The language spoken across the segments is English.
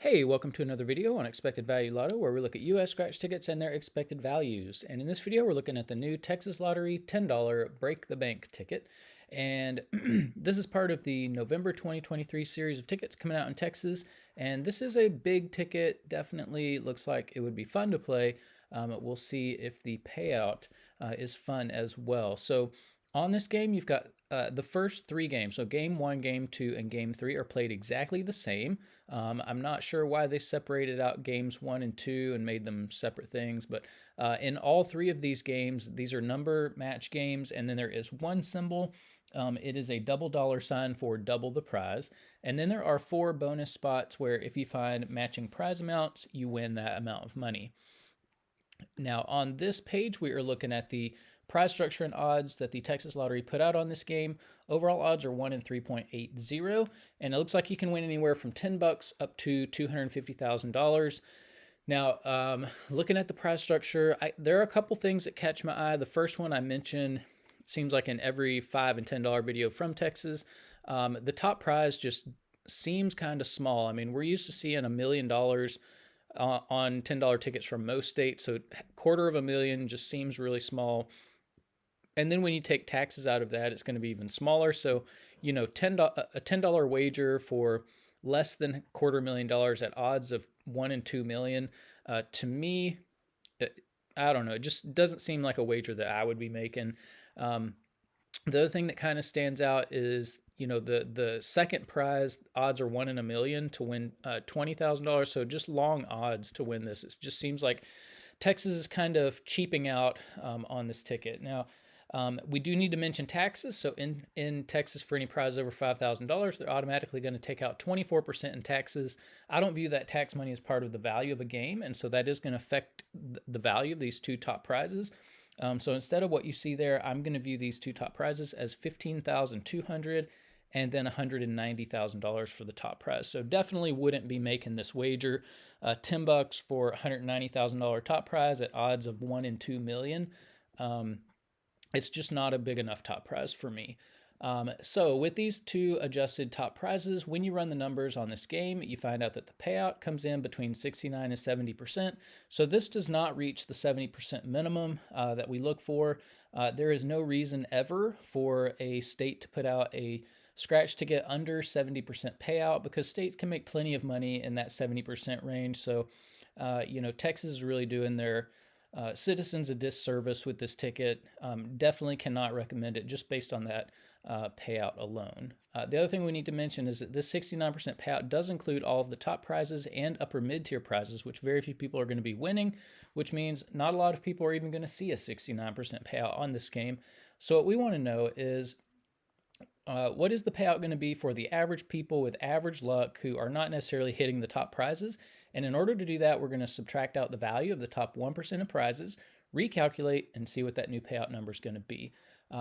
Hey, welcome to another video on Expected Value Lotto, where we look at US scratch tickets and their expected values. And in this video, we're looking at the new Texas Lottery $10 Break the Bank ticket. And this is part of the November 2023 series of tickets coming out in Texas. And this is a big ticket, definitely looks like it would be fun to play. We'll see if the payout is fun as well. So on this game, you've got the first three games. So game one, game two, and game three are played exactly the same. I'm not sure why they separated out games one and two and made them separate things, but in all three of these games, these are number match games, and then there is one symbol. It is a double dollar sign for double the prize. And then there are four bonus spots where if you find matching prize amounts, you win that amount of money. Now, on this page, we are looking at the prize structure and odds that the Texas Lottery put out on this game. Overall odds are 1 in 3.80, and it looks like you can win anywhere from $10 up to $250,000. Now, looking at the prize structure, there are a couple things that catch my eye. The first one I mentioned seems like in every $5 and $10 video from Texas. The top prize just seems kind of small. I mean, we're used to seeing $1 million on $10 tickets from most states, so $250,000 just seems really small. And then when you take taxes out of that, it's going to be even smaller. So, you know, a $10 wager for less than $250,000 at odds of 1 in 2 million, to me, I don't know, it just doesn't seem like a wager that I would be making. The other thing that kind of stands out is, you know, the second prize odds are 1 in a million to win $20,000. So just long odds to win this. It just seems like Texas is kind of cheaping out on this ticket. Now, we do need to mention taxes. So in Texas, for any prize over $5,000, they're automatically going to take out 24% in taxes. I don't view that tax money as part of the value of a game, and so that is going to affect the value of these two top prizes. So instead of what you see there, I'm going to view these two top prizes as $15,200 and then $190,000 for the top prize. So definitely wouldn't be making this wager. $10 for $190,000 top prize at odds of 1 in 2 million. It's just not a big enough top prize for me. So with these two adjusted top prizes, when you run the numbers on this game, you find out that the payout comes in between 69 and 70%. So this does not reach the 70% minimum that we look for. There is no reason ever for a state to put out a scratch ticket under 70% payout, because states can make plenty of money in that 70% range. So, you know, Texas is really doing their citizens a disservice with this ticket. Definitely cannot recommend it just based on that payout alone. The other thing we need to mention is that this 69% payout does include all of the top prizes and upper mid-tier prizes, which very few people are going to be winning, which means not a lot of people are even going to see a 69% payout on this game. So what we want to know is, what is the payout going to be for the average people with average luck who are not necessarily hitting the top prizes? And in order to do that, we're going to subtract out the value of the top 1% of prizes, recalculate, and see what that new payout number is going to be.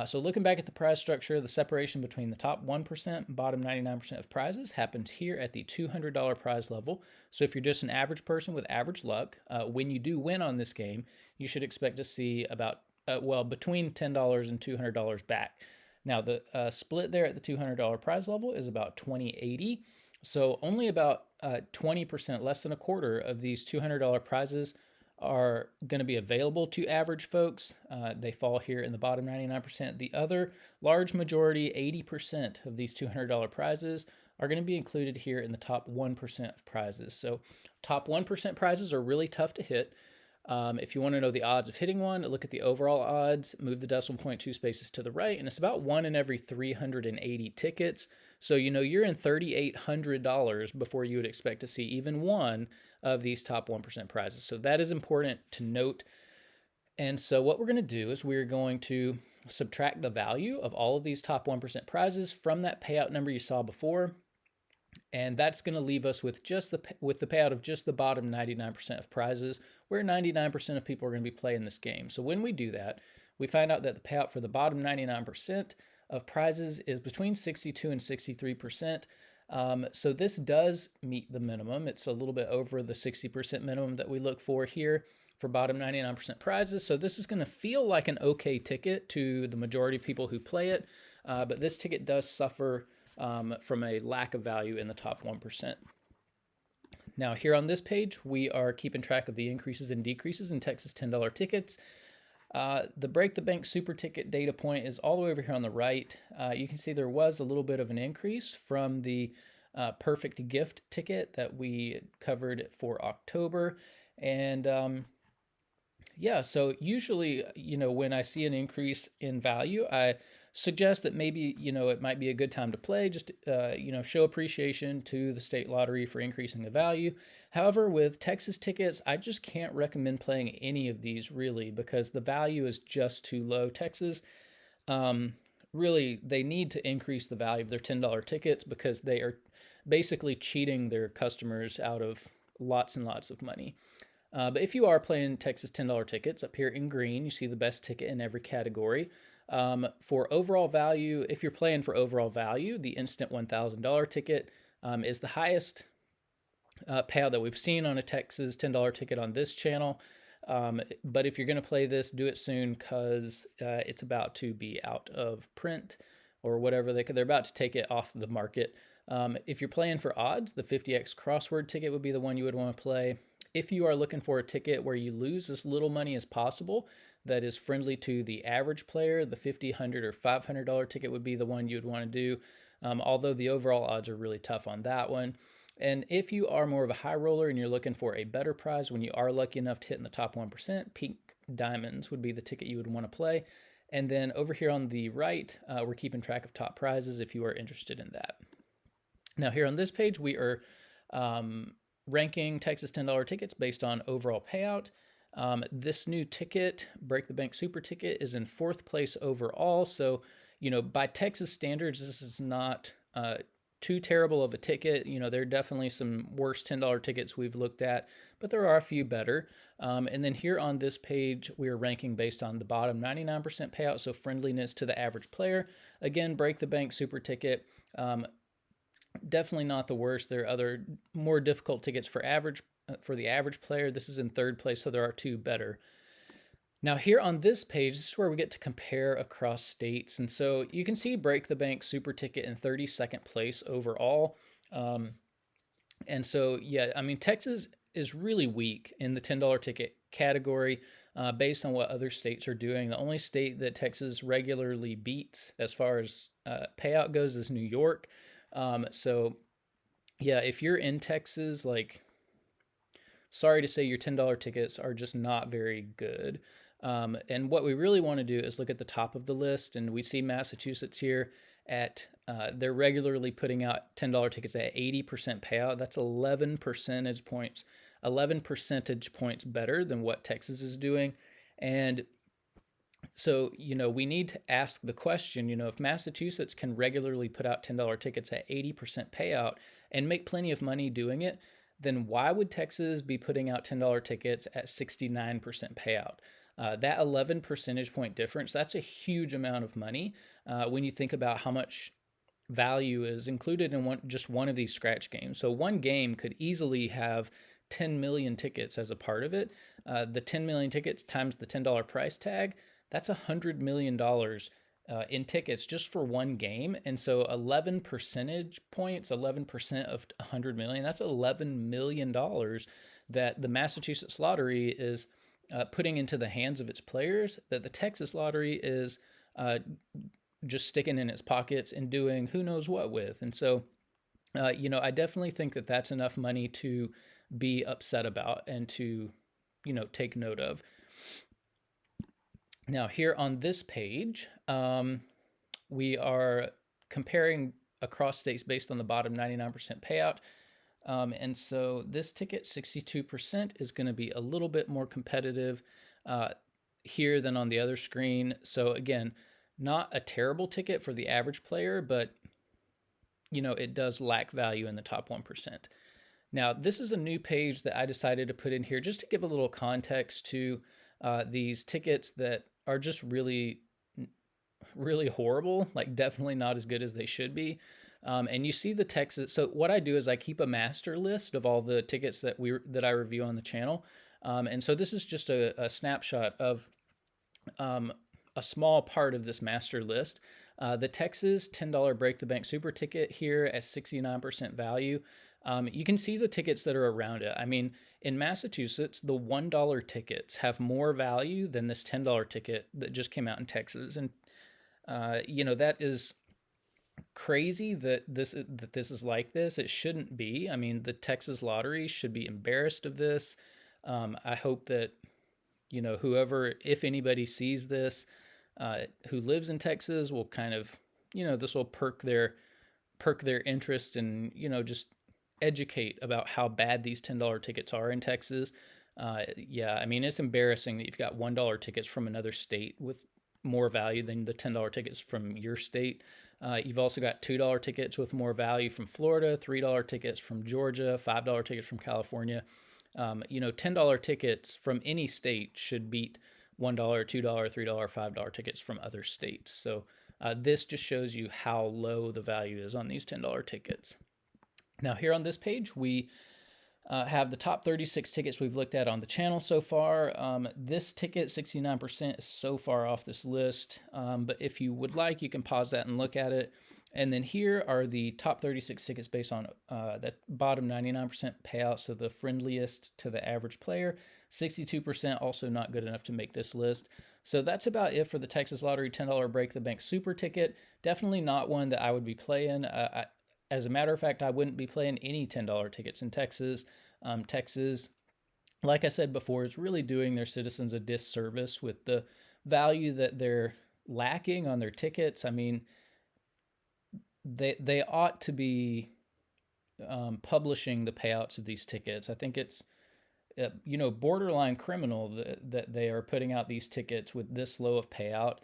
So looking back at the prize structure, the separation between the top 1% and bottom 99% of prizes happens here at the $200 prize level. So if you're just an average person with average luck, when you do win on this game, you should expect to see about, between $10 and $200 back. Now, the split there at the $200 prize level is about 20-80. So only about 20%, less than a quarter of these $200 prizes are going to be available to average folks. They fall here in the bottom 99%. The other large majority, 80% of these $200 prizes, are going to be included here in the top 1% of prizes. So top 1% prizes are really tough to hit. If you want to know the odds of hitting one, look at the overall odds, move the decimal point 2 spaces to the right, and it's about 1 in every 380 tickets. So, you know, you're in $3,800 before you would expect to see even one of these top 1% prizes. So that is important to note. And so what we're going to do is we're going to subtract the value of all of these top 1% prizes from that payout number you saw before. And that's going to leave us with just the payout of just the bottom 99% of prizes, where 99% of people are going to be playing this game. So when we do that, we find out that the payout for the bottom 99% of prizes is between 62 and 63%. So this does meet the minimum. It's a little bit over the 60% minimum that we look for here for bottom 99% prizes. So this is going to feel like an okay ticket to the majority of people who play it. But this ticket does suffer from a lack of value in the top 1%. Now here on this page, we are keeping track of the increases and decreases in Texas $10 tickets. The Break the Bank Super Ticket data point is all the way over here on the right. You can see there was a little bit of an increase from the Perfect Gift ticket that we covered for October. And yeah, so usually, when I see an increase in value, I suggest that maybe, it might be a good time to play, just, show appreciation to the state lottery for increasing the value. However, with Texas tickets, I just can't recommend playing any of these really because the value is just too low. Texas, really, they need to increase the value of their $10 tickets because they are basically cheating their customers out of lots and lots of money. But if you are playing Texas $10 tickets, up here in green, you see the best ticket in every category. For overall value, if you're playing for overall value, the instant $1,000 ticket is the highest payout that we've seen on a Texas $10 ticket on this channel. But if you're going to play this, do it soon because it's about to be out of print or whatever. They're about to take it off the market. If you're playing for odds, the 50x crossword ticket would be the one you would want to play. If you are looking for a ticket where you lose as little money as possible, that is friendly to the average player, the $50, $100, or $500 ticket would be the one you would want to do, although the overall odds are really tough on that one. And if you are more of a high roller and you're looking for a better prize when you are lucky enough to hit in the top 1%, Pink Diamonds would be the ticket you would want to play. And then over here on the right, we're keeping track of top prizes if you are interested in that. Now here on this page, we are ranking Texas $10 tickets based on overall payout. This new ticket, Break the Bank Super Ticket, is in 4th place overall. So, by Texas standards, this is not too terrible of a ticket. There are definitely some worse $10 tickets we've looked at, but there are a few better. And then here on this page, we are ranking based on the bottom 99% payout, so friendliness to the average player. Again, Break the Bank Super Ticket, definitely not the worst. There are other more difficult tickets for the average player. This is in 3rd place, so there are 2 better. Now here on this page, this is where we get to compare across states. And so you can see Break the Bank Super Ticket in 32nd place overall. And so, yeah, I mean, Texas is really weak in the $10 ticket category based on what other states are doing. The only state that Texas regularly beats as far as payout goes is New York. So yeah, if you're in Texas, sorry to say your $10 tickets are just not very good. And what we really want to do is look at the top of the list, and we see Massachusetts here at, they're regularly putting out $10 tickets at 80% payout. That's 11 percentage points better than what Texas is doing. And so, we need to ask the question, if Massachusetts can regularly put out $10 tickets at 80% payout and make plenty of money doing it, then why would Texas be putting out $10 tickets at 69% payout? That 11 percentage point difference, that's a huge amount of money when you think about how much value is included in just one of these scratch games. So one game could easily have 10 million tickets as a part of it. The 10 million tickets times the $10 price tag, that's $100 million in tickets just for one game. And so 11 percentage points, 11% of 100 million, that's $11 million that the Massachusetts lottery is putting into the hands of its players, that the Texas lottery is just sticking in its pockets and doing who knows what with. And so, I definitely think that that's enough money to be upset about and to, take note of. Now here on this page, we are comparing across states based on the bottom 99% payout. And so this ticket, 62%, is going to be a little bit more competitive here than on the other screen. So again, not a terrible ticket for the average player, but it does lack value in the top 1%. Now, this is a new page that I decided to put in here just to give a little context to these tickets that are just really, really horrible, definitely not as good as they should be. And you see the Texas. So what I do is I keep a master list of all the tickets that I review on the channel. And so this is just a snapshot of a small part of this master list. The Texas $10 Break the Bank Super Ticket here at 69% value. You can see the tickets that are around it. I mean, in Massachusetts, the $1 tickets have more value than this $10 ticket that just came out in Texas. And, that is crazy that this is like this. It shouldn't be. I mean, the Texas lottery should be embarrassed of this. I hope that whoever, if anybody sees this, who lives in Texas, will kind of, this will perk their interest and just educate about how bad these $10 tickets are in Texas. Yeah, I mean, it's embarrassing that you've got $1 tickets from another state with more value than the $10 tickets from your state. You've also got $2 tickets with more value from Florida, $3 tickets from Georgia, $5 tickets from California. $10 tickets from any state should beat $1, $2, $3, $5 tickets from other states. So this just shows you how low the value is on these $10 tickets. Now here on this page, we have the top 36 tickets we've looked at on the channel so far. This ticket, 69%, is so far off this list. But if you would like, you can pause that and look at it. And then here are the top 36 tickets based on that bottom 99% payout, so the friendliest to the average player. 62% also not good enough to make this list. So that's about it for the Texas Lottery $10 Break the Bank Super Ticket. Definitely not one that I would be playing. As a matter of fact, I wouldn't be playing any $10 tickets in Texas. Texas, like I said before, is really doing their citizens a disservice with the value that they're lacking on their tickets. I mean, they ought to be publishing the payouts of these tickets. I think it's borderline criminal that they are putting out these tickets with this low of payout.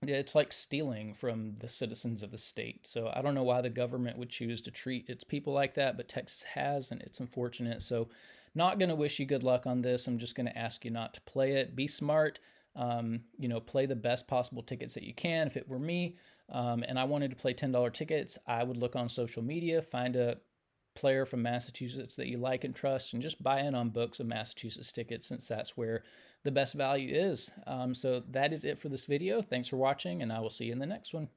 It's like stealing from the citizens of the state. So I don't know why the government would choose to treat its people like that, but Texas has, and it's unfortunate. So not going to wish you good luck on this. I'm just going to ask you not to play it. Be smart. Play the best possible tickets that you can. If it were me, and I wanted to play $10 tickets, I would look on social media, find a player from Massachusetts that you like and trust, and just buy in on books of Massachusetts tickets, since that's where the best value is. So that is it for this video. Thanks for watching, and I will see you in the next one.